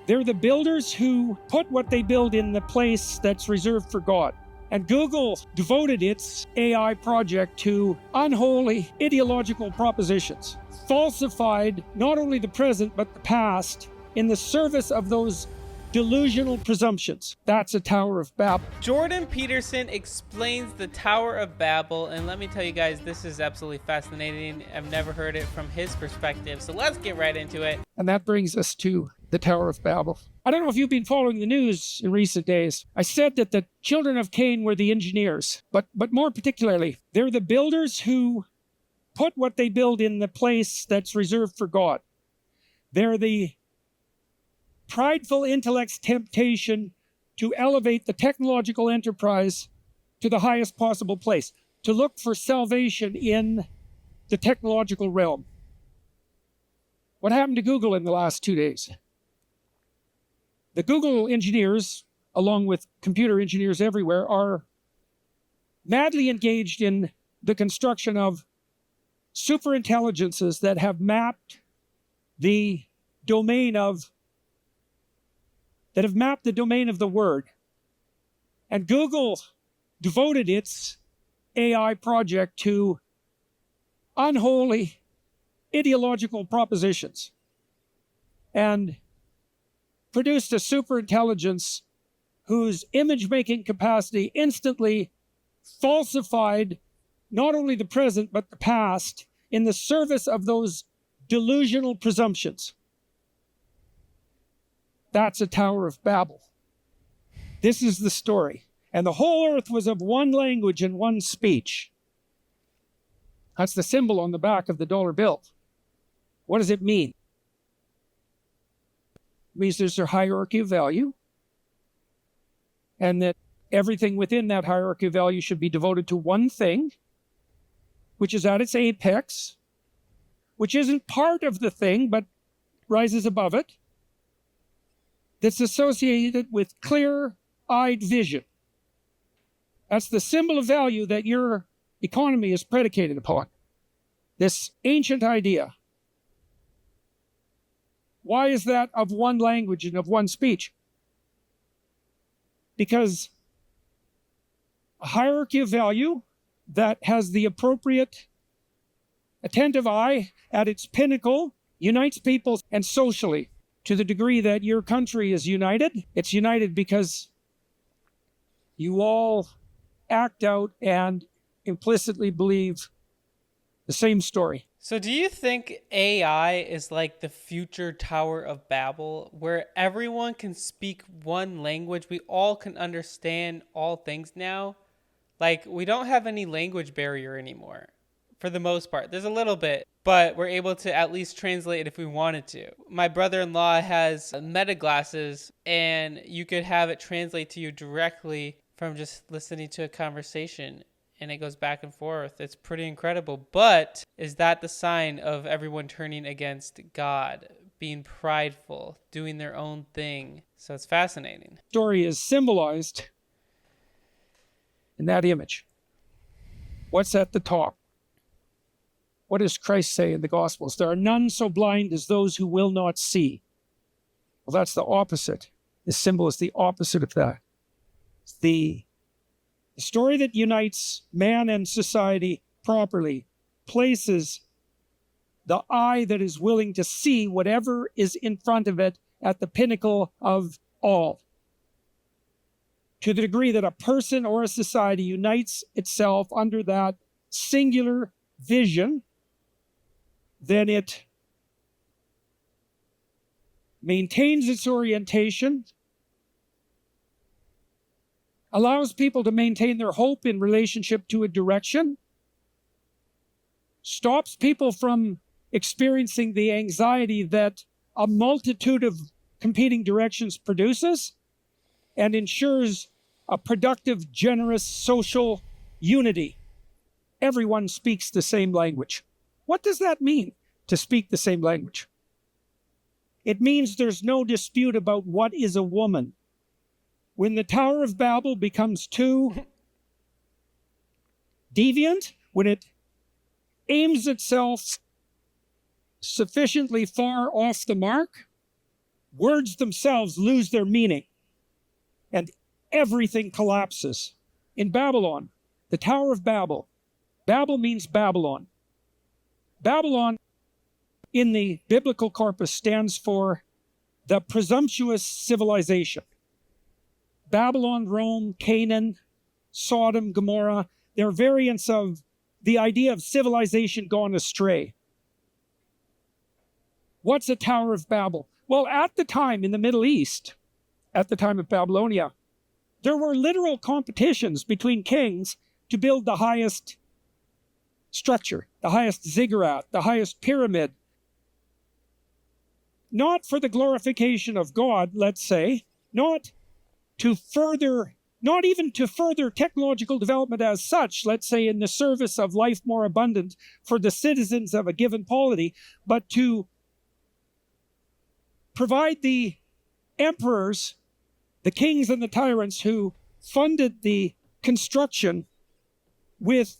They're the builders who put what they build in the place that's reserved for God. And Google devoted its AI project to unholy ideological propositions, falsified not only the present but the past in the service of those delusional presumptions. That's a Tower of Babel. Jordan Peterson explains the Tower of Babel, and let me tell you guys, this is absolutely fascinating. I've never heard it from his perspective, so let's get right into it. And that brings us to the Tower of Babel. I don't know if you've been following the news in recent days. I said that the children of Cain were the engineers, but more particularly, they're the builders who put what they build in the place that's reserved for God. They're the prideful intellect's temptation to elevate the technological enterprise to the highest possible place, to look for salvation in the technological realm. What happened to Google in the last 2 days? The Google engineers, along with computer engineers everywhere, are madly engaged in the construction of superintelligences that have mapped the domain of the word. And Google devoted its AI project to unholy ideological propositions and produced a superintelligence whose image-making capacity instantly falsified not only the present but the past in the service of those delusional presumptions. That's a Tower of Babel. This is the story. And the whole earth was of one language and one speech. That's the symbol on the back of the dollar bill. What does it mean? It means there's a hierarchy of value, and that everything within that hierarchy of value should be devoted to one thing, which is at its apex, which isn't part of the thing, but rises above it, that's associated with clear-eyed vision. That's the symbol of value that your economy is predicated upon. This ancient idea. Why is that of one language and of one speech? Because a hierarchy of value that has the appropriate attentive eye at its pinnacle unites people, and socially, to the degree that your country is united, it's united because you all act out and implicitly believe the same story. So do you think AI is like the future Tower of Babel, where everyone can speak one language? We all can understand all things now. Like, we don't have any language barrier anymore, for the most part. There's a little bit, but we're able to at least translate it if we wanted to. My brother-in-law has Meta glasses, and you could have it translate to you directly from just listening to a conversation. And it goes back and forth. It's pretty incredible. But is that the sign of everyone turning against God, being prideful, doing their own thing? So it's fascinating. Story is symbolized in that image. What's at the top? What does Christ say in the Gospels? There are none so blind as those who will not see. Well, that's the opposite. This symbol is the opposite of that. It's the story that unites man and society properly places the eye that is willing to see whatever is in front of it at the pinnacle of all. To the degree that a person or a society unites itself under that singular vision, then it maintains its orientation, allows people to maintain their hope in relationship to a direction, stops people from experiencing the anxiety that a multitude of competing directions produces, and ensures a productive, generous social unity. Everyone speaks the same language. What does that mean, to speak the same language? It means there's no dispute about what is a woman. When the Tower of Babel becomes too deviant, when it aims itself sufficiently far off the mark, words themselves lose their meaning, and everything collapses. In Babylon, the Tower of Babel, Babel means Babylon. Babylon, in the biblical corpus, stands for the presumptuous civilization. Babylon, Rome, Canaan, Sodom, Gomorrah, they're variants of the idea of civilization gone astray. What's a Tower of Babel? Well, at the time in the Middle East, at the time of Babylonia, there were literal competitions between kings to build the highest structure, the highest ziggurat, the highest pyramid. Not for the glorification of God, let's say, not even to further technological development as such, let's say in the service of life more abundant for the citizens of a given polity, but to provide the emperors, the kings and the tyrants who funded the construction with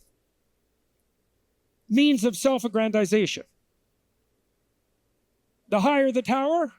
means of self-aggrandization. The higher the tower,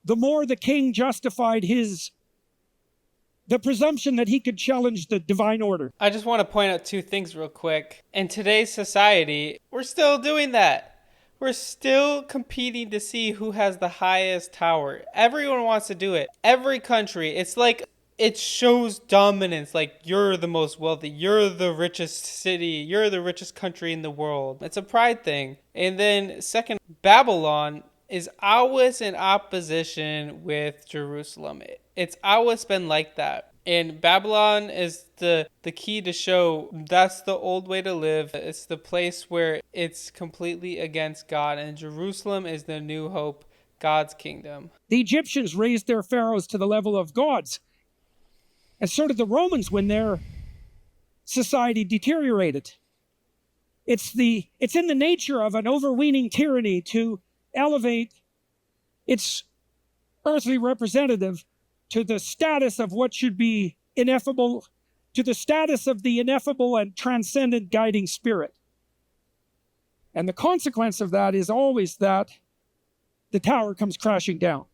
the more the king justified the presumption that he could challenge the divine order. I just want to point out two things real quick. In today's society, we're still doing that. We're still competing to see who has the highest tower. Everyone wants to do it. Every country, it's like it shows dominance. Like, you're the most wealthy, you're the richest city, you're the richest country in the world. It's a pride thing. And then second, Babylon is always in opposition with Jerusalem. It's always been like that. And Babylon is the key to show that's the old way to live. It's the place where it's completely against God. And Jerusalem is the new hope, God's kingdom. The Egyptians raised their pharaohs to the level of gods. And so did the Romans when their society deteriorated. It's in the nature of an overweening tyranny to elevate its earthly representative to the status of what should be ineffable, to the status of the ineffable and transcendent guiding spirit. And the consequence of that is always that the tower comes crashing down.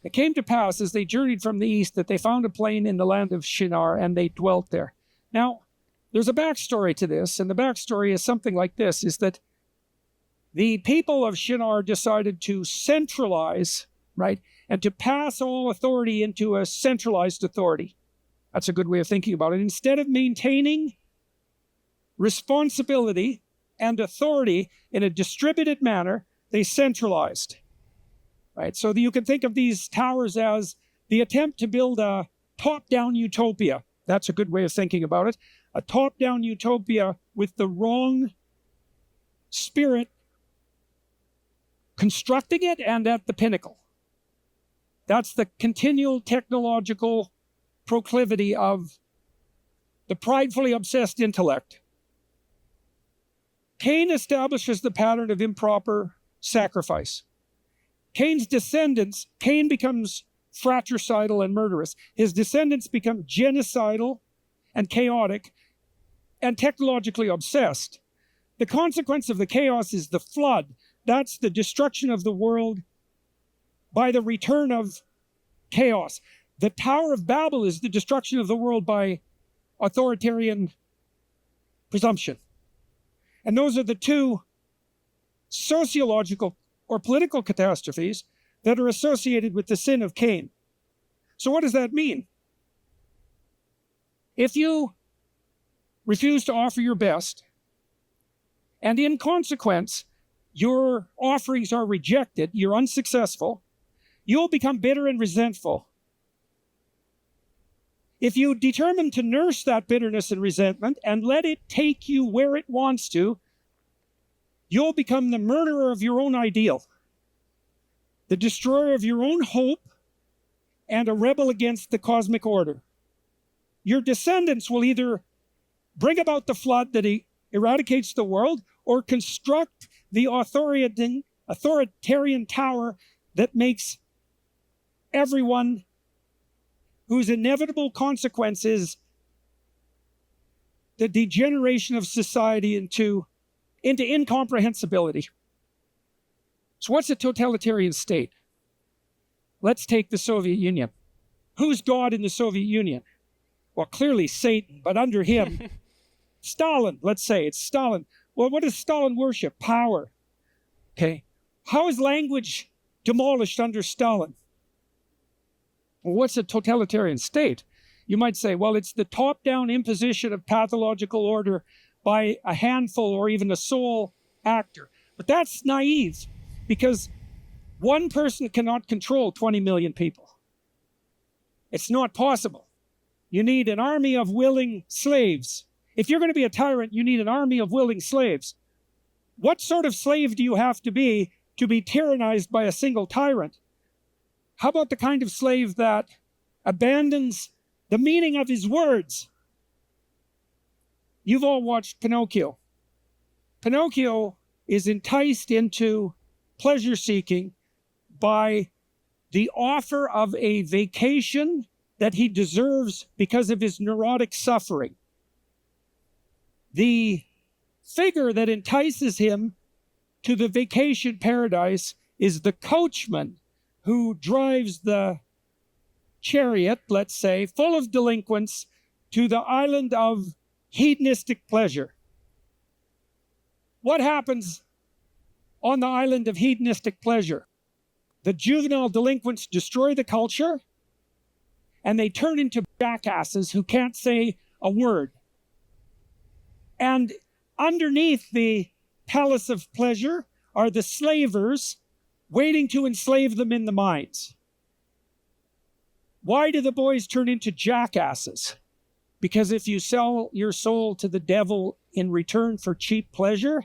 It came to pass as they journeyed from the east that they found a plain in the land of Shinar, and they dwelt there. Now, there's a backstory to this, and the backstory is something like this, is that the people of Shinar decided to centralize, right, and to pass all authority into a centralized authority. That's a good way of thinking about it. Instead of maintaining responsibility and authority in a distributed manner, they centralized. Right? So you can think of these towers as the attempt to build a top-down utopia. That's a good way of thinking about it. A top-down utopia with the wrong spirit constructing it and at the pinnacle. That's the continual technological proclivity of the pridefully obsessed intellect. Cain establishes the pattern of improper sacrifice. Cain's descendants, Cain becomes fratricidal and murderous. His descendants become genocidal and chaotic and technologically obsessed. The consequence of the chaos is the flood. That's the destruction of the world by the return of chaos. The Tower of Babel is the destruction of the world by authoritarian presumption. And those are the two sociological or political catastrophes that are associated with the sin of Cain. So what does that mean? If you refuse to offer your best, and in consequence, your offerings are rejected, you're unsuccessful, you'll become bitter and resentful. If you determine to nurse that bitterness and resentment and let it take you where it wants to, you'll become the murderer of your own ideal, the destroyer of your own hope, and a rebel against the cosmic order. Your descendants will either bring about the flood that eradicates the world or construct the authoritarian tower that makes everyone whose inevitable consequence is the degeneration of society into incomprehensibility. So what's a totalitarian state? Let's take the Soviet Union. Who's God in the Soviet Union? Well, clearly Satan, but under him, Stalin, let's say, it's Stalin. Well, what does Stalin worship? Power. Okay. How is language demolished under Stalin? Well, what's a totalitarian state? You might say, well, it's the top-down imposition of pathological order by a handful or even a sole actor. But that's naive, because one person cannot control 20 million people. It's not possible. You need an army of willing slaves. If you're going to be a tyrant, you need an army of willing slaves. What sort of slave do you have to be tyrannized by a single tyrant? How about the kind of slave that abandons the meaning of his words? You've all watched Pinocchio. Pinocchio is enticed into pleasure-seeking by the offer of a vacation that he deserves because of his neurotic suffering. The figure that entices him to the vacation paradise is the coachman who drives the chariot, let's say, full of delinquents to the island of hedonistic pleasure. What happens on the island of hedonistic pleasure? The juvenile delinquents destroy the culture, and they turn into jackasses who can't say a word. And underneath the palace of pleasure are the slavers waiting to enslave them in the mines. Why do the boys turn into jackasses? Because if you sell your soul to the devil in return for cheap pleasure,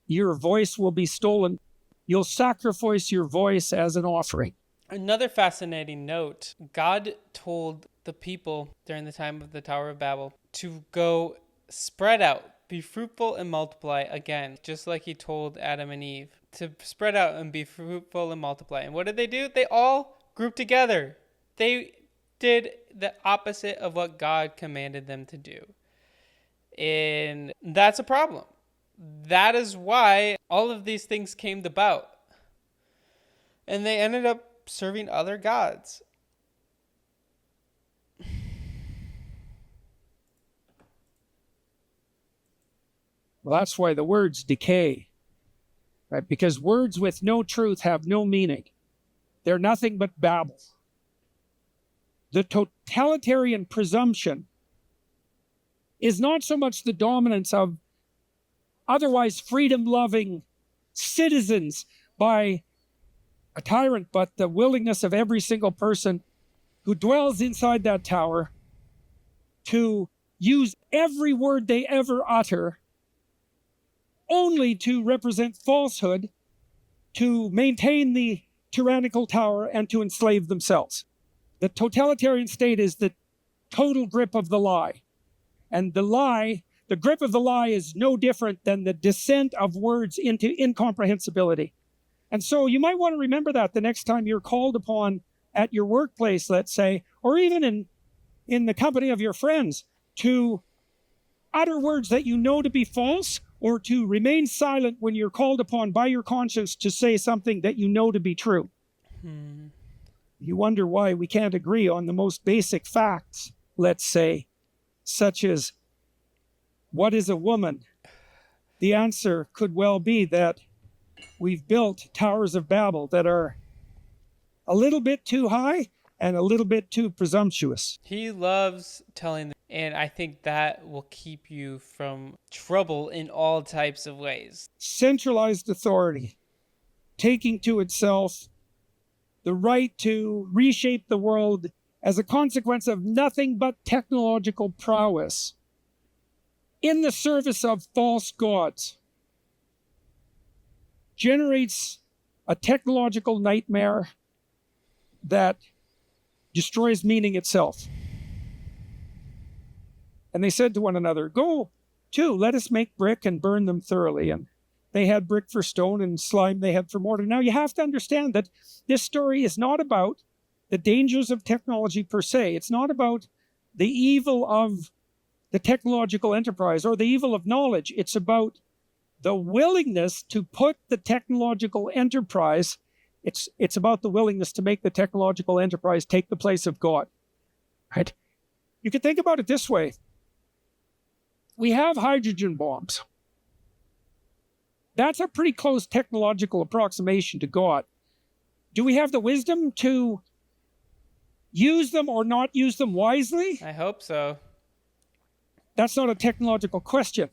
your voice will be stolen. You'll sacrifice your voice as an offering. Another fascinating note, God told the people during the time of the Tower of Babel to go spread out, be fruitful and multiply again, just like he told Adam and Eve to spread out and be fruitful and multiply. And what did they do? They all grouped together. They did the opposite of what God commanded them to do. And that's a problem. That is why all of these things came about. And they ended up serving other gods. Well, that's why the words decay, right? Because words with no truth have no meaning. They're nothing but babble. The totalitarian presumption is not so much the dominance of otherwise freedom-loving citizens by a tyrant, but the willingness of every single person who dwells inside that tower to use every word they ever utter only to represent falsehood, to maintain the tyrannical tower, and to enslave themselves. The totalitarian state is the total grip of the lie. And the grip of the lie is no different than the descent of words into incomprehensibility. And so you might want to remember that the next time you're called upon at your workplace, let's say, or even in the company of your friends, to utter words that you know to be false, or to remain silent when you're called upon by your conscience to say something that you know to be true. You wonder why we can't agree on the most basic facts, let's say, such as, what is a woman? The answer could well be that we've built towers of Babel that are a little bit too high and a little bit too presumptuous. He loves telling them, and I think that will keep you from trouble in all types of ways. Centralized authority, taking to itself the right to reshape the world as a consequence of nothing but technological prowess in the service of false gods, generates a technological nightmare that destroys meaning itself. And they said to one another, go to, let us make brick and burn them thoroughly. And they had brick for stone and slime they had for mortar. Now you have to understand that this story is not about the dangers of technology per se. It's not about the evil of the technological enterprise or the evil of knowledge. It's about the willingness to put the technological enterprise It's about the willingness to make the technological enterprise take the place of God. Right? You can think about it this way. We have hydrogen bombs. That's a pretty close technological approximation to God. Do we have the wisdom to use them or not use them wisely? I hope so. That's not a technological question.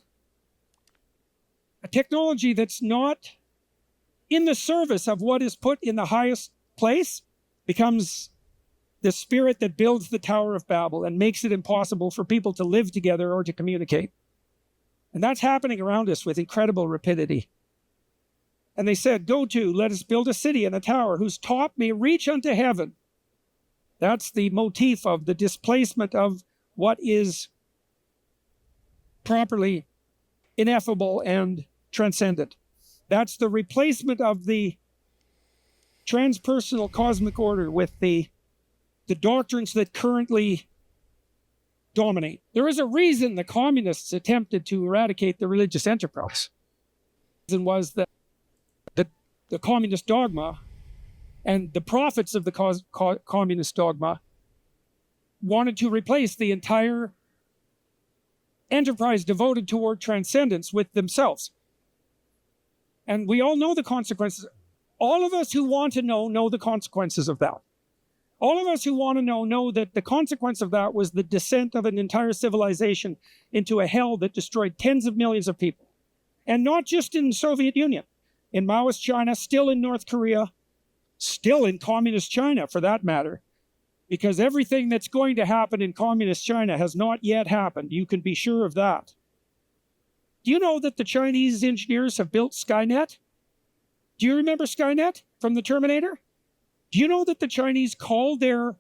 A technology that's not in the service of what is put in the highest place becomes the spirit that builds the Tower of Babel and makes it impossible for people to live together or to communicate. And that's happening around us with incredible rapidity. And they said, go to, let us build a city and a tower whose top may reach unto heaven. That's the motif of the displacement of what is properly ineffable and transcendent. That's the replacement of the transpersonal cosmic order with the doctrines that currently dominate. There is a reason the communists attempted to eradicate the religious enterprise. The reason was that the communist dogma and the prophets of the communist dogma wanted to replace the entire enterprise devoted toward transcendence with themselves. And we all know the consequences. All of us who want to know the consequences of that. All of us who want to know that the consequence of that was the descent of an entire civilization into a hell that destroyed tens of millions of people. And not just in the Soviet Union, in Maoist China, still in North Korea, still in communist China for that matter, because everything that's going to happen in communist China has not yet happened. You can be sure of that. Do you know that the Chinese engineers have built Skynet? Do you remember Skynet from the Terminator? Do you know that the Chinese call their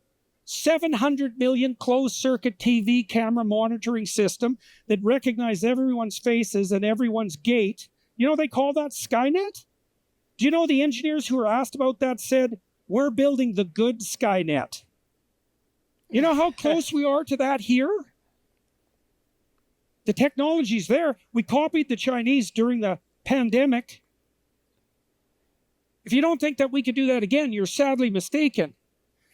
700 million closed-circuit TV camera monitoring system that recognizes everyone's faces and everyone's gait, you know they call that Skynet? Do you know the engineers who were asked about that said, we're building the good Skynet? You know how close we are to that here? The technology's there. We copied the Chinese during the pandemic. If you don't think that we could do that again, you're sadly mistaken.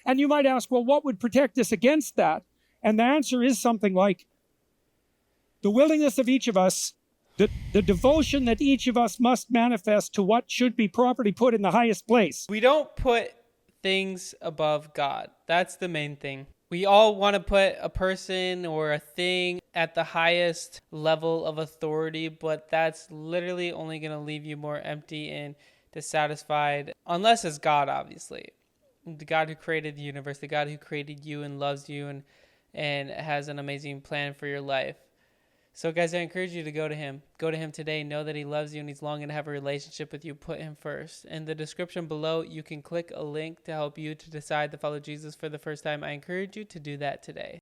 And you might ask, well, what would protect us against that? And the answer is something like the willingness of each of us, the devotion that each of us must manifest to what should be properly put in the highest place. We don't put things above God. That's the main thing. We all want to put a person or a thing at the highest level of authority, but that's literally only going to leave you more empty and dissatisfied, unless it's God, obviously. The God who created the universe, the God who created you and loves you and has an amazing plan for your life. So guys, I encourage you to go to him. Go to him today. Know that he loves you and he's longing to have a relationship with you. Put him first. In the description below, you can click a link to help you to decide to follow Jesus for the first time. I encourage you to do that today.